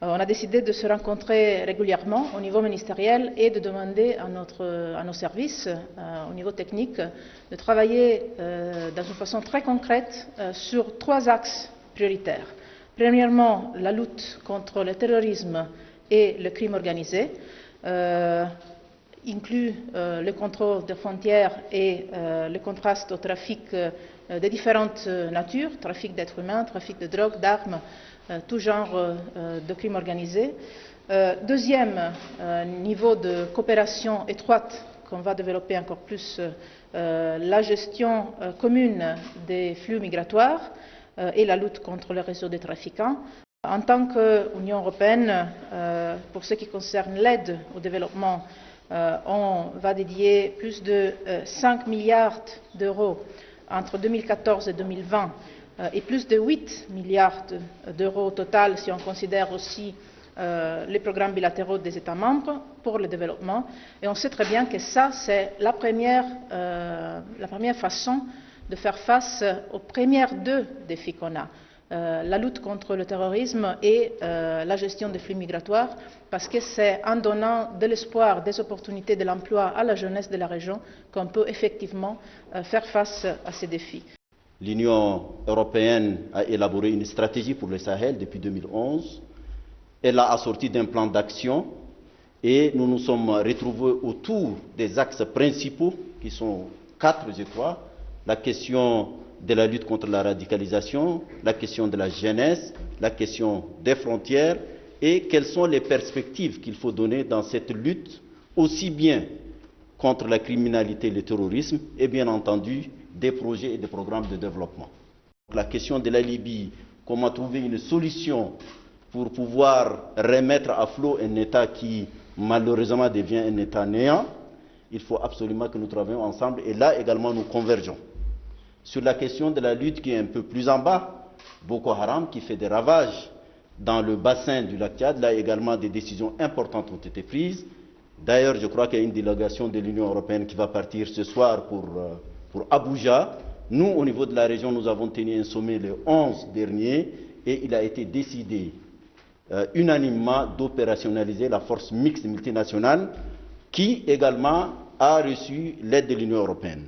On a décidé de se rencontrer régulièrement au niveau ministériel et de demander à nos services, au niveau technique, de travailler dans une façon très concrète sur 3 axes prioritaires. Premièrement, la lutte contre le terrorisme et le crime organisé, inclut le contrôle des frontières et le contraste au trafic de différentes natures, trafic d'êtres humains, trafic de drogue, d'armes, tout genre de crimes organisés. Deuxième niveau de coopération étroite qu'on va développer encore plus, la gestion commune des flux migratoires et la lutte contre le réseau des trafiquants. En tant qu'Union européenne, pour ce qui concerne l'aide au développement, on va dédier plus de 5 milliards d'euros entre 2014 et 2020 et plus de 8 milliards d'euros au total si on considère aussi les programmes bilatéraux des États membres pour le développement. Et on sait très bien que ça, c'est la première façon de faire face aux premiers 2 défis qu'on a. La lutte contre le terrorisme et la gestion des flux migratoires, parce que c'est en donnant de l'espoir, des opportunités de l'emploi à la jeunesse de la région qu'on peut effectivement faire face à ces défis. L'Union européenne a élaboré une stratégie pour le Sahel depuis 2011. Elle l'a assortie d'un plan d'action et nous nous sommes retrouvés autour des axes principaux qui sont 4, je crois. La question de la lutte contre la radicalisation, la question de la jeunesse, la question des frontières et quelles sont les perspectives qu'il faut donner dans cette lutte, aussi bien contre la criminalité et le terrorisme et bien entendu des projets et des programmes de développement. La question de la Libye, comment trouver une solution pour pouvoir remettre à flot un État qui malheureusement devient un État néant, il faut absolument que nous travaillions ensemble et là également nous convergeons. Sur la question de la lutte qui est un peu plus en bas, Boko Haram qui fait des ravages dans le bassin du lac Tchad, là également des décisions importantes ont été prises. D'ailleurs, je crois qu'il y a une délégation de l'Union européenne qui va partir ce soir pour Abuja. Nous, au niveau de la région, nous avons tenu un sommet le 11 dernier et il a été décidé unanimement d'opérationnaliser la force mixte multinationale qui également a reçu l'aide de l'Union européenne.